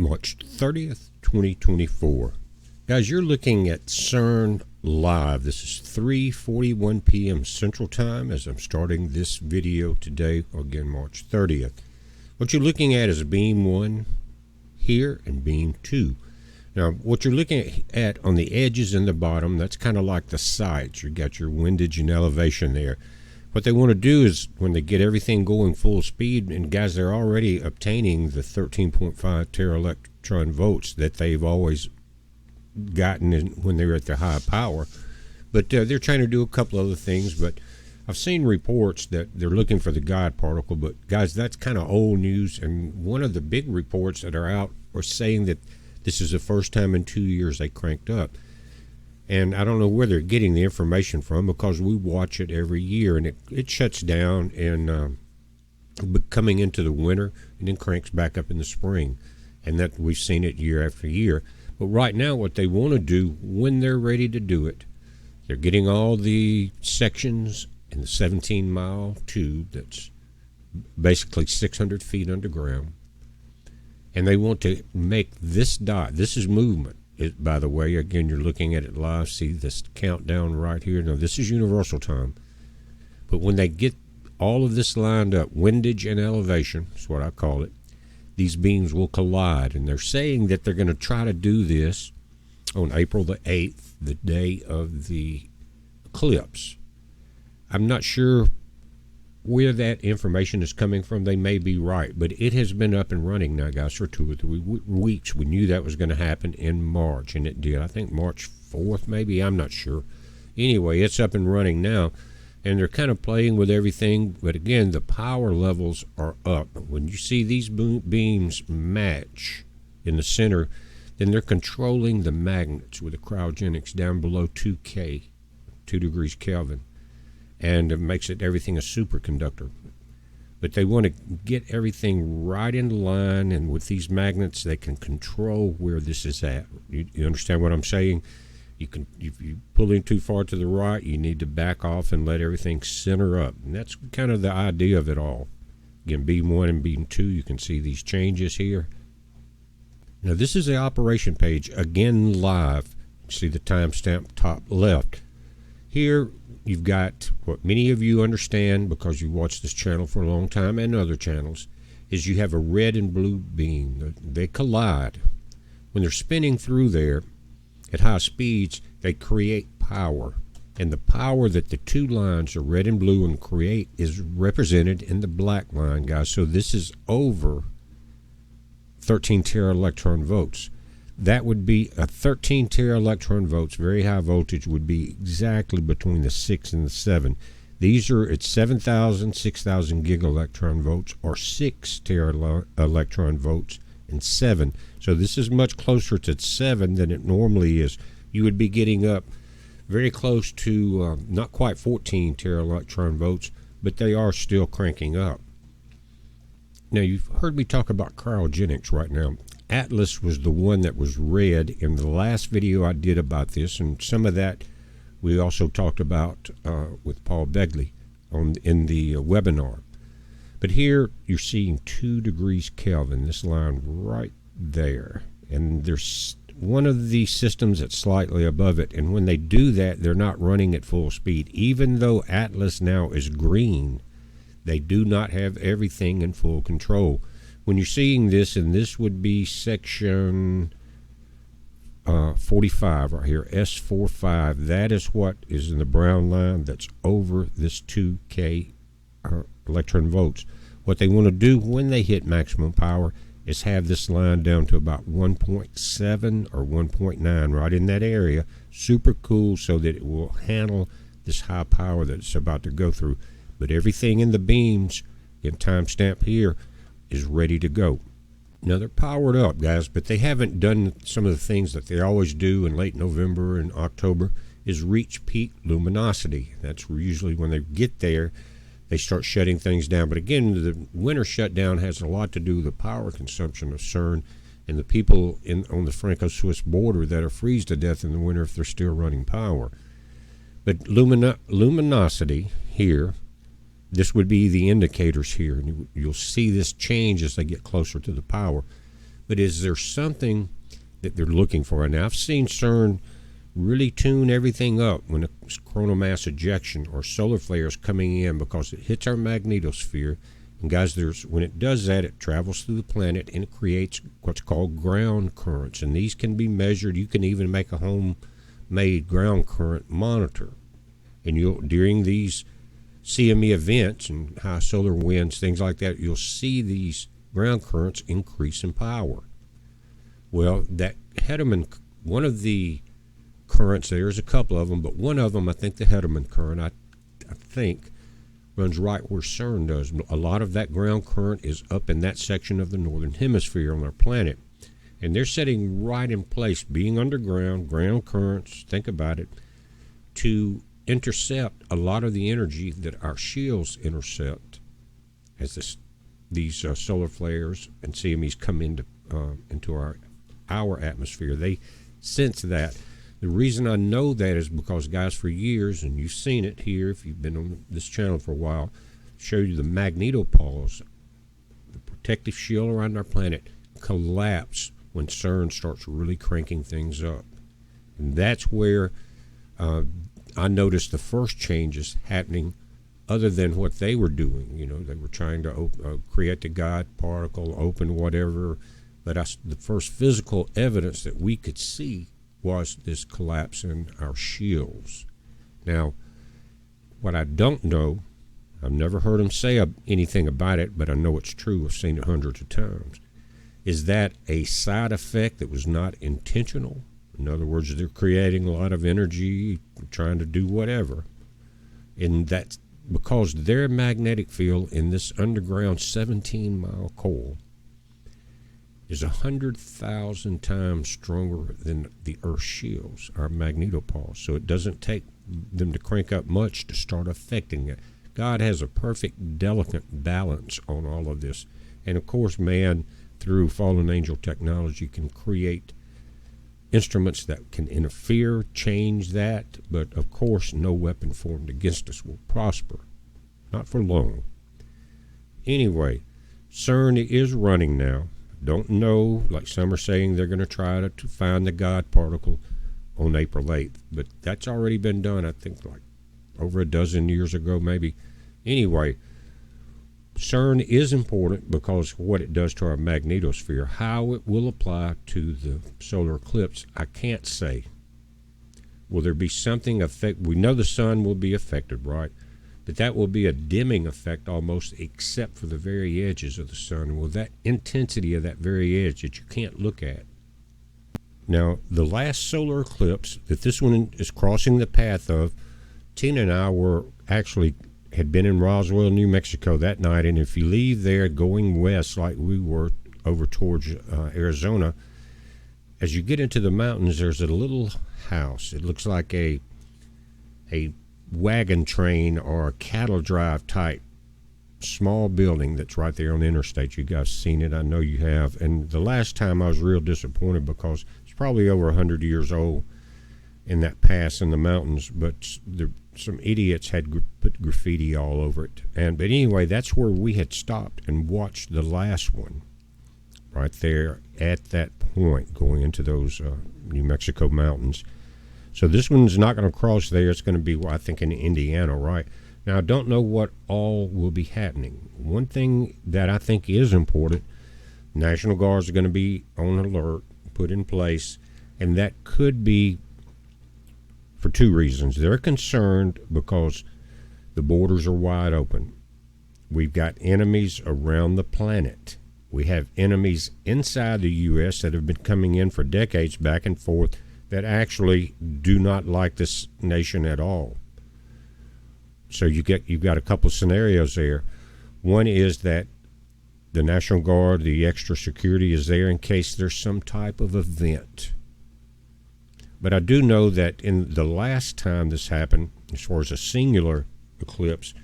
March 30th, 2024. Guys, you're looking at CERN Live. This is 3:41 p.m. Central Time as I'm starting this video today, again, March 30th. What you're looking at is beam 1 here and beam 2. Now, what you're looking at on the edges and the bottom, that's kind of like the sights. You got your windage and elevation there. What they want to do is when they get everything going full speed, and guys, they're already obtaining the 13.5 teraelectron volts that they've always gotten when they were at their high power. But they're trying to do a couple other things. But I've seen reports that they're looking for the guide particle. But guys, that's kind of old news. And one of the big reports that are out are saying that this is the first time in 2 years they cranked up. And I don't know where they're getting the information from, because we watch it every year, and it shuts down and coming into the winter, and then cranks back up in the spring. And that we've seen it year after year. But right now, what they want to do when they're ready to do it, they're getting all the sections in the 17-mile tube that's basically 600 feet underground. And they want to make this dot, this is movement. By the way, again, you're looking at it live. See this countdown right here. Now, this is universal time. But when they get all of this lined up, windage and elevation, is what I call it, these beams will collide. And they're saying that they're going to try to do this on April the 8th, the day of the eclipse. I'm not sure where that information is coming from. They may be right, but it has been up and running now, guys, for 2 or 3 weeks. We knew that was going to happen in March, and it did. I think March 4th, maybe. I'm not sure. Anyway, it's up and running now, and they're kind of playing with everything. But again, the power levels are up. When you see these beams match in the center, then they're controlling the magnets with the cryogenics down below 2K, 2 degrees Kelvin. And it makes it everything a superconductor. But they want to get everything right in line, and with these magnets they can control where this is at. You understand what I'm saying? You can, if you pull in too far to the right, you need to back off and let everything center up. And that's kind of the idea of it all. Again, beam 1 and beam 2, you can see these changes here. Now this is the operation page, again live. See the timestamp top left. Here you've got what many of you understand, because you watched this channel for a long time and other channels, is you have a red and blue beam. They collide. When they're spinning through there at high speeds, they create power. And the power that the two lines, are red and blue, and create is represented in the black line, guys. So this is over 13 teraelectron volts. That would be a 13 teraelectron volts, very high voltage, would be exactly between the 6 and the 7. These are at 7,000, 6,000 gigaelectron volts, or 6 teraelectron volts and 7. So this is much closer to 7 than it normally is. You would be getting up very close to not quite 14 teraelectron volts, but they are still cranking up. Now, you've heard me talk about cryogenics right now. Atlas was the one that was red in the last video I did about this, and some of that we also talked about with Paul Begley in the webinar. But here you're seeing 2 degrees Kelvin, this line right there. And there's one of the systems that's slightly above it, and when they do that, they're not running at full speed. Even though Atlas now is green, they do not have everything in full control. When you're seeing this, and this would be section 45 right here, S45, that is what is in the brown line that's over this 2K electron volts. What they want to do when they hit maximum power is have this line down to about 1.7 or 1.9, right in that area. Super cool, so that it will handle this high power that it's about to go through. But everything in the beams, in timestamp here, is ready to go. Now they're powered up, guys, but they haven't done some of the things that they always do in late November and October, is reach peak luminosity. That's usually when they get there, they start shutting things down. But again, the winter shutdown has a lot to do with the power consumption of CERN and the people on the Franco-Swiss border that are freeze to death in the winter if they're still running power. But luminosity here, this would be the indicators here, and you'll see this change as they get closer to the power. But is there something that they're looking for? And I've seen CERN really tune everything up when it's coronal mass ejection or solar flares coming in, because it hits our magnetosphere. And guys, when it does that, it travels through the planet and it creates what's called ground currents. And these can be measured. You can even make a homemade ground current monitor. And during these CME events and high solar winds, things like that, you'll see these ground currents increase in power. Well, that Hedman, one of the currents, there's a couple of them, but one of them, I think the Hedman current, I think, runs right where CERN does. A lot of that ground current is up in that section of the northern hemisphere on our planet. And they're setting right in place, being underground, ground currents, think about it, to intercept a lot of the energy that our shields intercept as these solar flares and CMEs come into our atmosphere. They sense that. The reason I know that is because, guys, for years, and you've seen it here if you've been on this channel for a while, showed you the magnetopause, the protective shield around our planet, collapse when CERN starts really cranking things up. And that's where I noticed the first changes happening, other than what they were doing. You know, they were trying to create the God particle, open whatever. But the first physical evidence that we could see was this collapse in our shields. Now, what I don't know, I've never heard them say anything about it, but I know it's true. I've seen it hundreds of times. Is that a side effect that was not intentional? In other words, they're creating a lot of energy, trying to do whatever. And that's because their magnetic field in this underground 17-mile core is 100,000 times stronger than the Earth's shields, our magnetopause. So it doesn't take them to crank up much to start affecting it. God has a perfect, delicate balance on all of this. And of course, man, through fallen angel technology, can create instruments that can interfere, change that. But of course, no weapon formed against us will prosper. Not for long. Anyway, CERN is running now. Don't know, like some are saying, they're going to try to find the God particle on April 8th. But that's already been done, I think, like over a dozen years ago, maybe. Anyway, CERN is important because of what it does to our magnetosphere. How it will apply to the solar eclipse, I can't say. Will there be something we know the sun will be affected, right? But that will be a dimming effect almost, except for the very edges of the sun. Well, that intensity of that very edge that you can't look at. Now, the last solar eclipse that this one is crossing the path of, Tina and I had been in Roswell, New Mexico that night. And if you leave there going west like we were over towards Arizona, as you get into the mountains, there's a little house. It looks like a wagon train or a cattle drive type small building that's right there on the interstate. You guys seen it, I know you have. And the last time I was real disappointed because it's probably over 100 years old in that pass in the mountains, but some idiots had put graffiti all over it. But anyway, that's where we had stopped and watched the last one, right there at that point going into those New Mexico mountains. So this one's not going to cross there. It's going to be, I think, in Indiana, right? Now, I don't know what all will be happening. One thing that I think is important, National Guards are going to be on alert, put in place, and that could be for two reasons. They're concerned because the borders are wide open. We've got enemies around the planet. We have enemies inside the U.S. that have been coming in for decades back and forth that actually do not like this nation at all. So you've got a couple of scenarios there. One is that the National Guard, the extra security is there in case there's some type of event. But I do know that in the last time this happened, as far as a singular eclipse,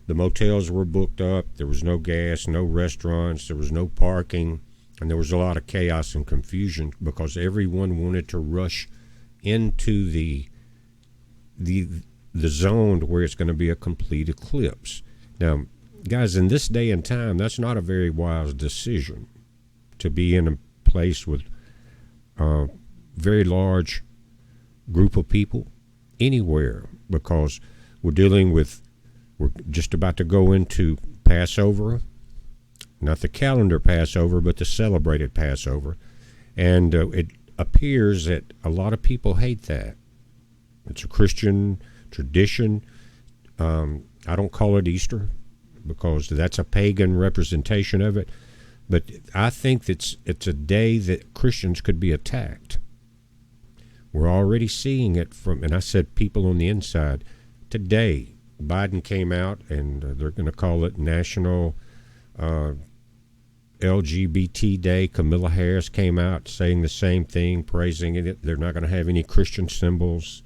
the motels were booked up, there was no gas, no restaurants, there was no parking, and there was a lot of chaos and confusion because everyone wanted to rush into the zone where it's going to be a complete eclipse. Now, guys, in this day and time, that's not a very wise decision. to be in a place with a very large group of people anywhere, because we're just about to go into Passover, not the calendar Passover, but the celebrated Passover. And it appears that a lot of people hate that. It's a Christian tradition. I don't call it Easter because that's a pagan representation of it. But I think it's a day that Christians could be attacked. We're already seeing it and I said people on the inside. Today, Biden came out and they're going to call it National LGBT Day. Kamala Harris came out saying the same thing, praising it. They're not going to have any Christian symbols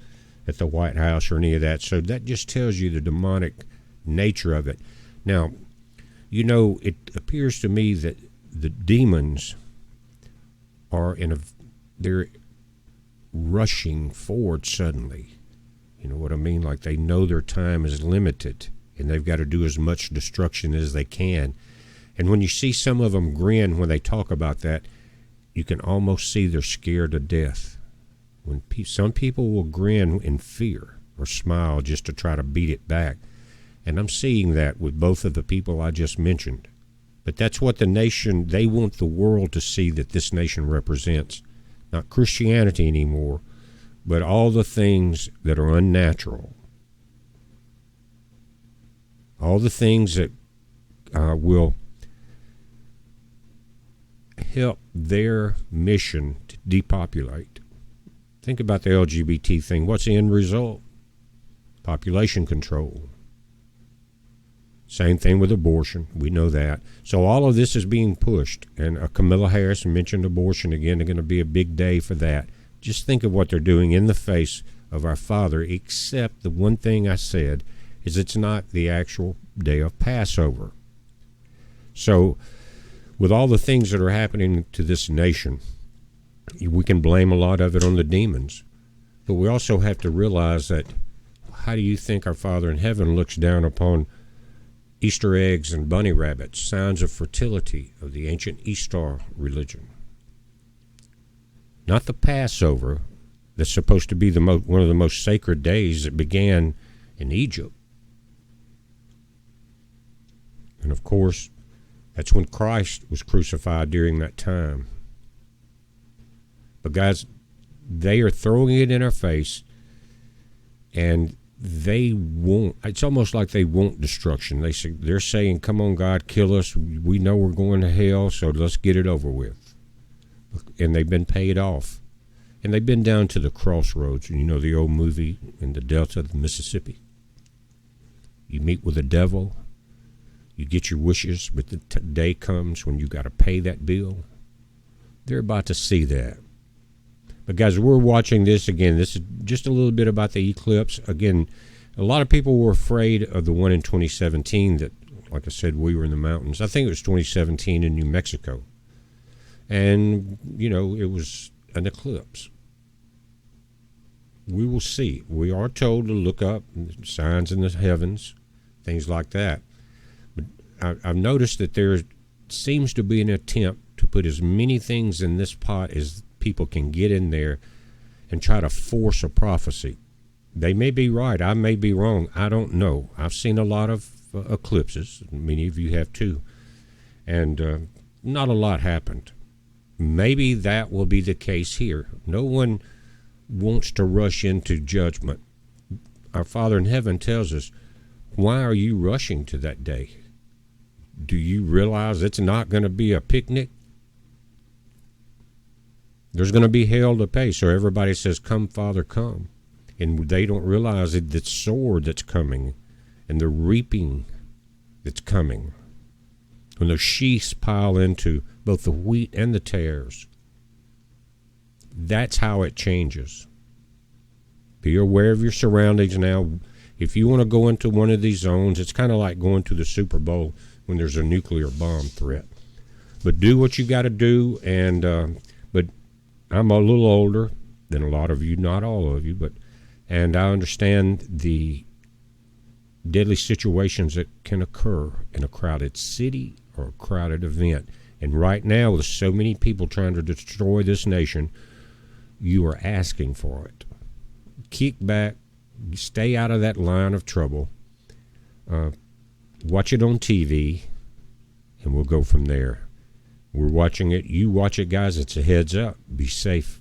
at the White House or any of that. So that just tells you the demonic nature of it. Now, it appears to me that the demons are they're rushing forward suddenly. You know what I mean? Like they know their time is limited and they've got to do as much destruction as they can. And when you see some of them grin when they talk about that, you can almost see they're scared to death. When some people will grin in fear or smile just to try to beat it back. And I'm seeing that with both of the people I just mentioned. But that's what they want the world to see that this nation represents. Not Christianity anymore, but all the things that are unnatural. All the things that will help their mission to depopulate. Think about the LGBT thing. What's the end result? Population control. Same thing with abortion. We know that. So all of this is being pushed. And Kamala Harris mentioned abortion again. They're going to be a big day for that. Just think of what they're doing in the face of our Father, except the one thing I said is it's not the actual day of Passover. So with all the things that are happening to this nation, we can blame a lot of it on the demons. But we also have to realize that how do you think our Father in heaven looks down upon Easter eggs and bunny rabbits, signs of fertility of the ancient Easter religion? Not the Passover, that's supposed to be one of the most sacred days that began in Egypt. And of course, that's when Christ was crucified during that time. But guys, they are throwing it in our face, and it's almost like they want destruction. They're saying, come on, God, kill us. We know we're going to hell, so let's get it over with. And they've been paid off. And they've been down to the crossroads. And the old movie in the Delta of the Mississippi. You meet with the devil. You get your wishes, but the day comes when you got to pay that bill. They're about to see that. But guys, we're watching this again. This is just a little bit about the eclipse. Again, a lot of people were afraid of the one in 2017 that, like I said, we were in the mountains. I think it was 2017 in New Mexico. And, it was an eclipse. We will see. We are told to look up signs in the heavens, things like that. But I've noticed that there seems to be an attempt to put as many things in this pot as people can get in there and try to force a prophecy. They may be right. I may be wrong. I don't know. I've seen a lot of eclipses. Many of you have too. And not a lot happened. Maybe that will be the case here. No one wants to rush into judgment. Our Father in heaven tells us, why are you rushing to that day? Do you realize it's not going to be a picnic? There's going to be hell to pay. So everybody says, come, Father, come. And they don't realize the sword that's coming and the reaping that's coming. When those sheaths pile into both the wheat and the tares. That's how it changes. Be aware of your surroundings now. If you want to go into one of these zones, it's kind of like going to the Super Bowl when there's a nuclear bomb threat. But do what you got to do. But I'm a little older than a lot of you, not all of you, and I understand the deadly situations that can occur in a crowded city or a crowded event. And right now, with so many people trying to destroy this nation, you are asking for it. Kick back, stay out of that line of trouble, watch it on TV, and we'll go from there. We're watching it. You watch it, guys. It's a heads up. Be safe.